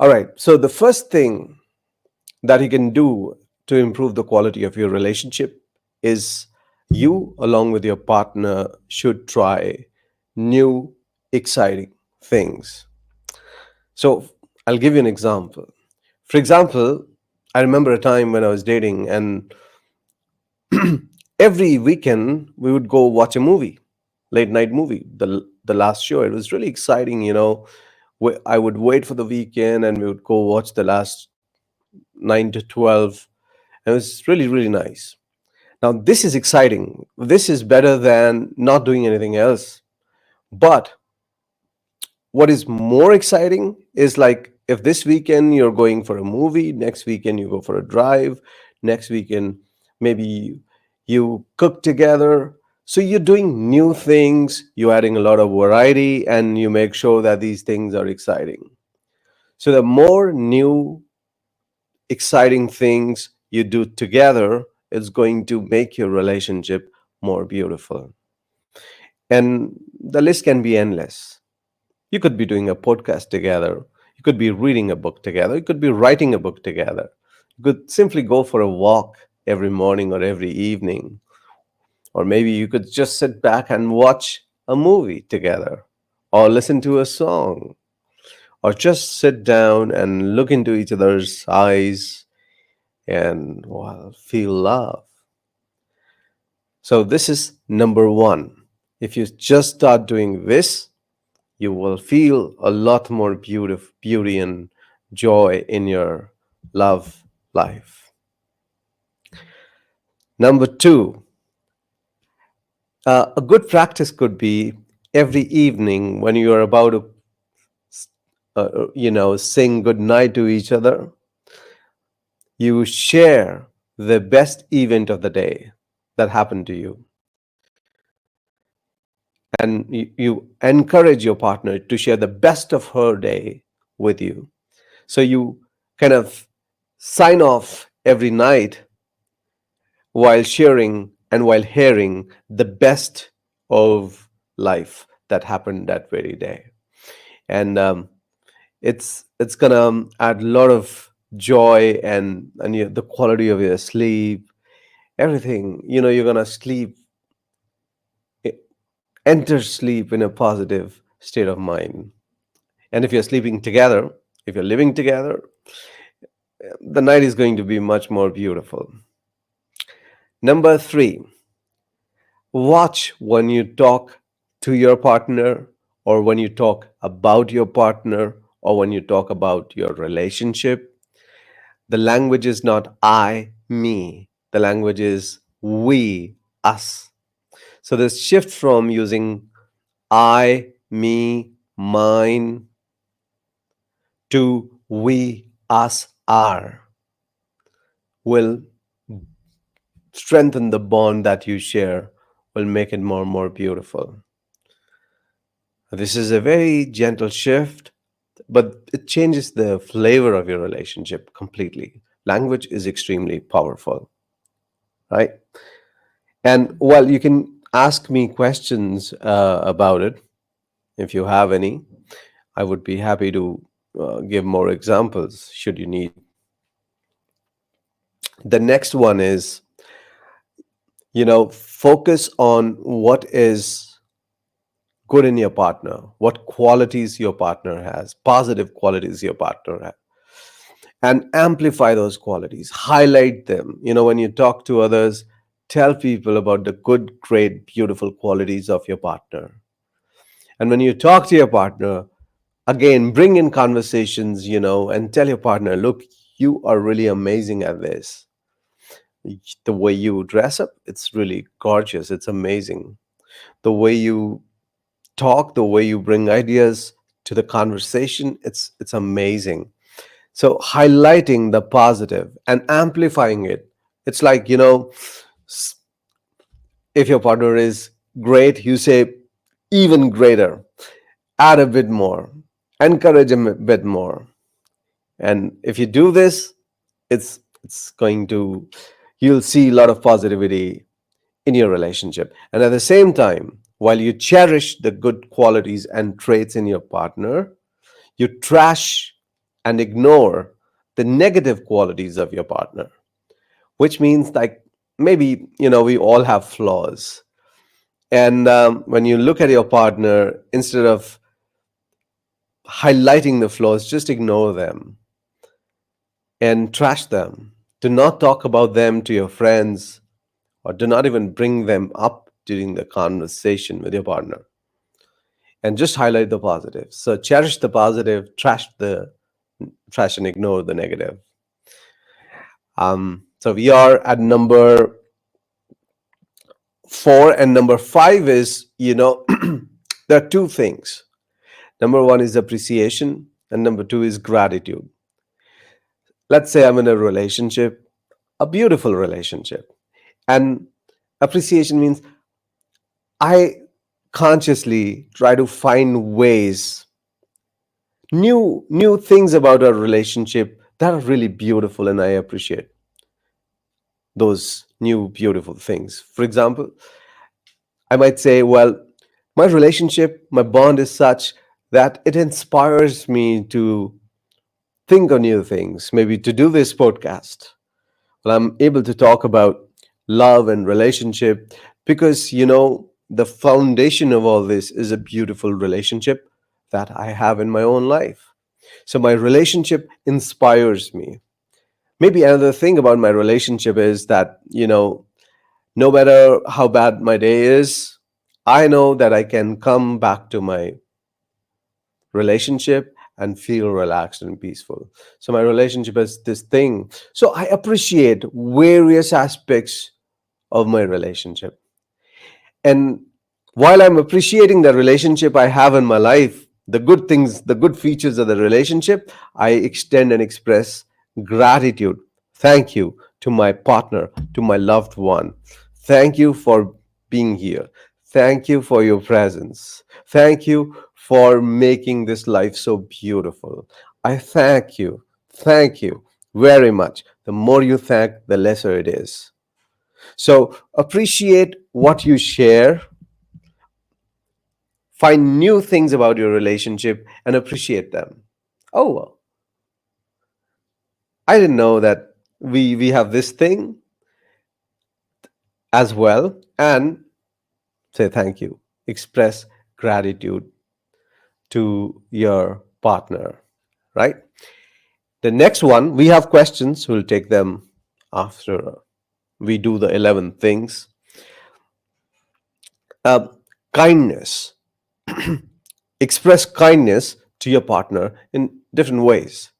All right. So the first thing that you can do to improve the quality of your relationship is you, along with your partner, should try new, exciting things. So I'll give you an example. For example, I remember a time when I was dating, and every weekend we would go watch a movie, late night movie, the last show. It was really exciting, you know. I would wait for the weekend, and we would go watch the last 9 to 12. It was really, really nice. Now, this is exciting. This is better than not doing anything else. But what is more exciting is, like, if this weekend you're going for a movie, next weekend you go for a drive, next weekend maybe you cook together. So you're doing new things, you're adding a lot of variety, and you make sure that these things are exciting. So the more new, exciting things you do together, it's going to make your relationship more beautiful. And the list can be endless. You could be doing a podcast together. You could be reading a book together. You could be writing a book together. You could simply go for a walk every morning or every evening. Or maybe you could just sit back and watch a movie together, or listen to a song, or just sit down and look into each other's eyes and, well, feel love. So, this is number one. If you just start doing this, you will feel a lot more beauty and joy in your love life. Number two, a good practice could be every evening when you are about to, sing good night to each other, you share the best event of the day that happened to you. And you encourage your partner to share the best of her day with you. So you kind of sign off every night while sharing and while hearing the best of life that happened that very day. And it's gonna add a lot of joy, and the quality of your sleep, everything. You're gonna e- enter sleep in a positive state of mind. And if you're sleeping together, if you're living together, the night is going to be much more beautiful. Number three, watch when you talk to your partner, or when you talk about your partner, or when you talk about your relationship. The language is not I, me. The language is we, us. So this shift from using I, me, mine to we, us, our will strengthen the bond that you share, will make it more and more beautiful. This is a very gentle shift, but it changes the flavor of your relationship completely. Language is extremely powerful, right? And well, you can ask me questions about it if you have any. I would be happy to give more examples should you need. The next one is, focus on what is good in your partner, what qualities your partner has, positive qualities your partner has, and amplify those qualities, highlight them. When you talk to others, tell people about the good, great, beautiful qualities of your partner. And when you talk to your partner, again, bring in conversations, and tell your partner, look, you are really amazing at this. The way you dress up, it's really gorgeous, it's amazing. The way you talk, the way you bring ideas to the conversation, it's amazing. So highlighting the positive and amplifying it. It's like, s- if your partner is great, you say even greater, add a bit more, encourage him a bit more. And if you do this, it's going to, you'll see a lot of positivity in your relationship. And at the same time, while you cherish the good qualities and traits in your partner, you trash and ignore the negative qualities of your partner, which means like maybe, we all have flaws. And when you look at your partner, instead of highlighting the flaws, just ignore them and trash them. Do not talk about them to your friends, or do not even bring them up during the conversation with your partner. And just highlight the positive. So cherish the positive, trash and ignore the negative. So we are at number 4, and number 5 is, there are two things. Number 1 is appreciation, and number 2 is gratitude. Let's say I'm in a relationship, a beautiful relationship, and appreciation means I consciously try to find ways, new things about our relationship that are really beautiful, and I appreciate those new beautiful things. For example, I might say, well, my relationship, my bond is such that it inspires me to think of new things, maybe to do this podcast. Well, I'm able to talk about love and relationship because, the foundation of all this is a beautiful relationship that I have in my own life. So my relationship inspires me. Maybe another thing about my relationship is that, no matter how bad my day is, I know that I can come back to my relationship and feel relaxed and peaceful. So my relationship is this thing. So I appreciate various aspects of my relationship. And while I'm appreciating the relationship I have in my life, the good things, the good features of the relationship, I extend and express gratitude. Thank you to my partner, to my loved one. Thank you for being here. Thank you for your presence. Thank you for making this life so beautiful. I thank you. Thank you very much. The more you thank, the lesser it is. So appreciate what you share, find new things about your relationship, and appreciate them. Oh, well, I didn't know that we have this thing as well, and say thank you. Express gratitude to your partner, right? The next one, we have questions. We'll take them after we do the 11 things. Uh, Kindness. Express kindness to your partner in different ways.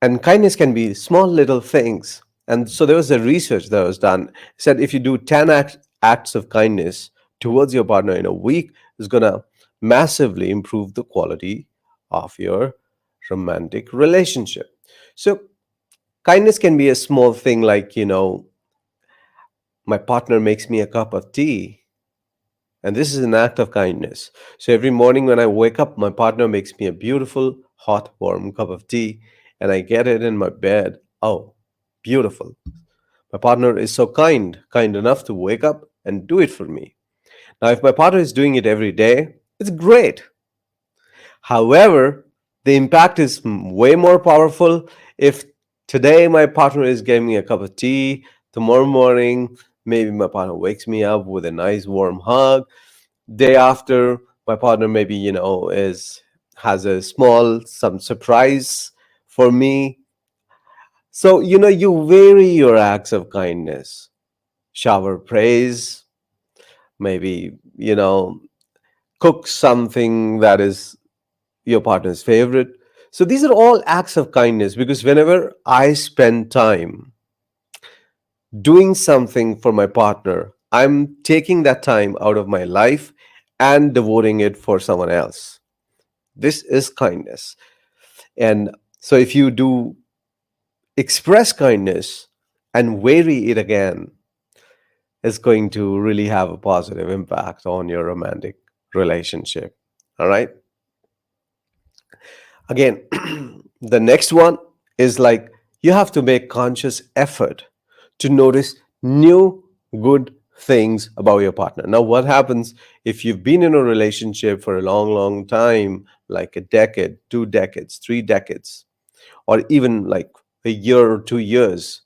And kindness can be small little things. And so there was a research that was done, said if you do 10 acts of kindness towards your partner in a week, it's going to massively improve the quality of your romantic relationship. So kindness can be a small thing like, my partner makes me a cup of tea. And this is an act of kindness. So every morning when I wake up, my partner makes me a beautiful, hot, warm cup of tea, and I get it in my bed. Oh, beautiful. My partner is so kind enough to wake up and do it for me. Now, if my partner is doing it every day, it's great. However, the impact is way more powerful if today my partner is giving me a cup of tea, tomorrow morning, maybe my partner wakes me up with a nice warm hug. Day after, my partner maybe, is has a small some surprise for me. So, you vary your acts of kindness. Shower praise, maybe, cook something that is your partner's favorite. So these are all acts of kindness because whenever I spend time doing something for my partner, I'm taking that time out of my life and devoting it for someone else. This is kindness. And so if you do express kindness and vary it again, it's going to really have a positive impact on your romantic relationship. All right. Again, the next one is like you have to make conscious effort to notice new good things about your partner. Now, what happens if you've been in a relationship for a long, long time, like a decade, 2 decades, 3 decades? or even like a year or 2 years,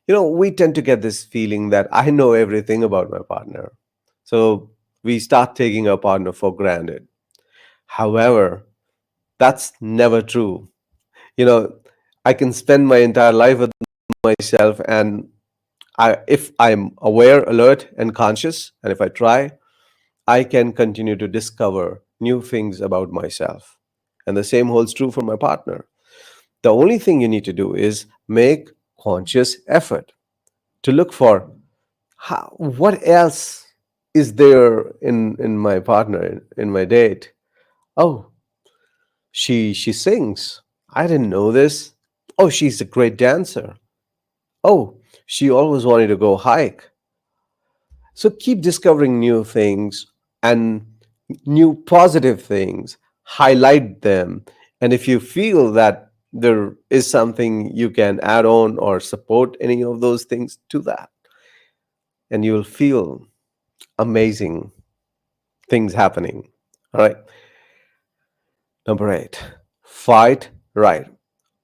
we tend to get this feeling that I know everything about my partner. So we start taking our partner for granted. However, that's never true. You know, I can spend my entire life with myself, and if I'm aware, alert, and conscious, and if I try, I can continue to discover new things about myself. And the same holds true for my partner. The only thing you need to do is make conscious effort to look for what else is there in my partner, in my date. Oh, she sings. I didn't know this. Oh, she's a great dancer. Oh, she always wanted to go hike. So keep discovering new things and new positive things, highlight them. And if you feel that there is something you can add on or support any of those things, to that, and you'll feel amazing things happening. All right. Number eight, fight right.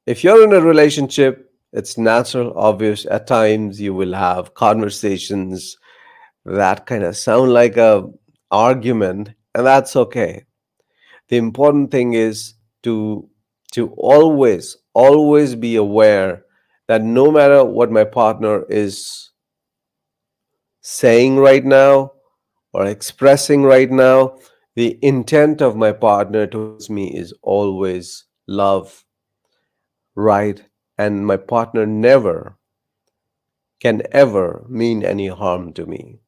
If you're in a relationship, it's natural, obvious. At times, you will have conversations that kind of sound like a argument, and that's okay. The important thing is to always be aware that no matter what my partner is saying right now or expressing right now, the intent of my partner towards me is always love, right? And my partner never can ever mean any harm to me.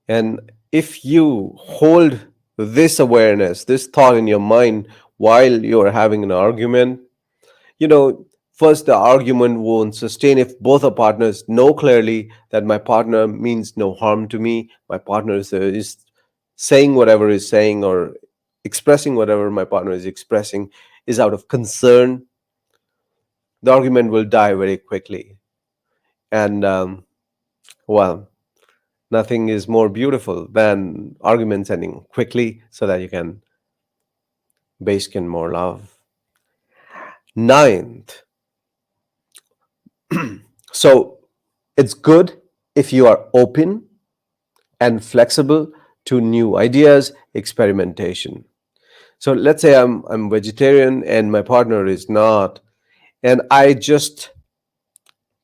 And if you hold this awareness, this thought in your mind while you're having an argument, you know, first, the argument won't sustain if both the partners know clearly that my partner means no harm to me. My partner is saying whatever is saying, or expressing whatever my partner is expressing is out of concern. The argument will die very quickly. And, well, nothing is more beautiful than arguments ending quickly so that you can base in more love. Ninth, so it's good if you are open and flexible to new ideas, experimentation. So let's say I'm vegetarian and my partner is not, and I just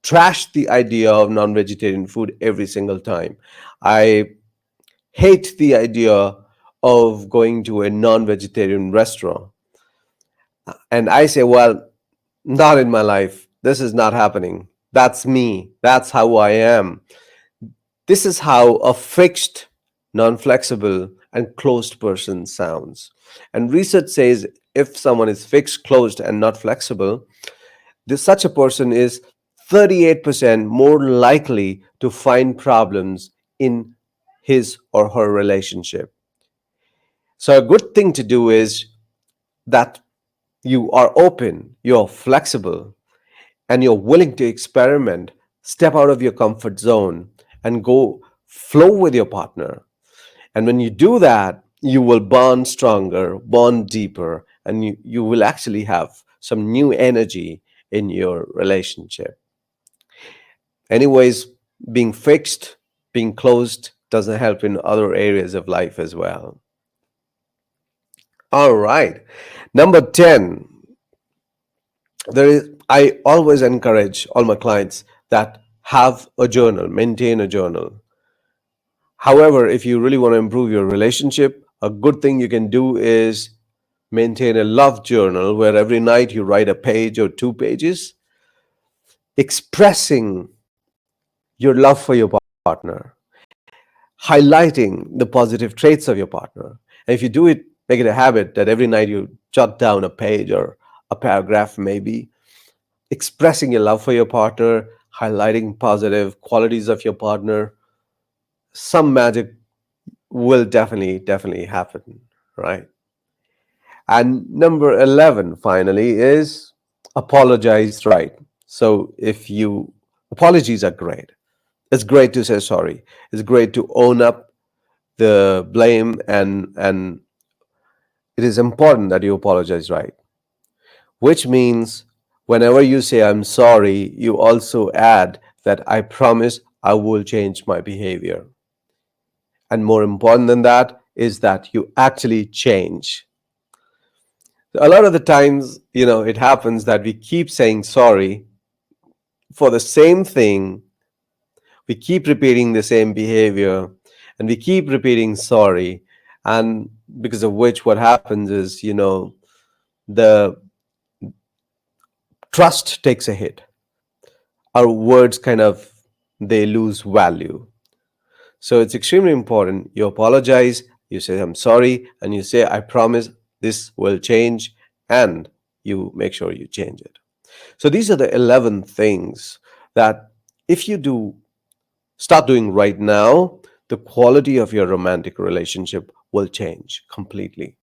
trash the idea of non-vegetarian food every single time. I hate the idea of going to a non-vegetarian restaurant. And I say, well, not in my life. This is not happening. That's me. That's how I am. This is how a fixed, non flexible, and closed person sounds. And research says if someone is fixed, closed, and not flexible, such a person is 38% more likely to find problems in his or her relationship. So, a good thing to do is that you are open, you're flexible, and you're willing to experiment, step out of your comfort zone, and go flow with your partner. And when you do that, you will bond stronger, bond deeper, and you will actually have some new energy in your relationship. Anyways, being fixed, being closed doesn't help in other areas of life as well. All right. Number 10, I always encourage all my clients that have a journal, maintain a journal. However, if you really want to improve your relationship, a good thing you can do is maintain a love journal where every night you write a page or 2 pages expressing your love for your partner, highlighting the positive traits of your partner. And if you do it, make it a habit that every night you jot down a page or a paragraph, maybe expressing your love for your partner, highlighting positive qualities of your partner, some magic will definitely happen, right? And number 11, finally, is apologize right. So if you, apologies are great. It's great to say sorry. It's great to own up the blame, and it is important that you apologize right, which means Whenever you say I'm sorry, you also add that I promise I will change my behavior. And more important than that is that you actually change. A lot of the times, it happens that we keep saying sorry for the same thing, we keep repeating the same behavior, and we keep repeating sorry. And because of which, what happens is, the trust takes a hit. Our words kind of they lose value. So it's extremely important. You apologize, you say I'm sorry, and you say I promise this will change, and you make sure you change it. So these are the 11 things that if you do start doing right now, the quality of your romantic relationship will change completely.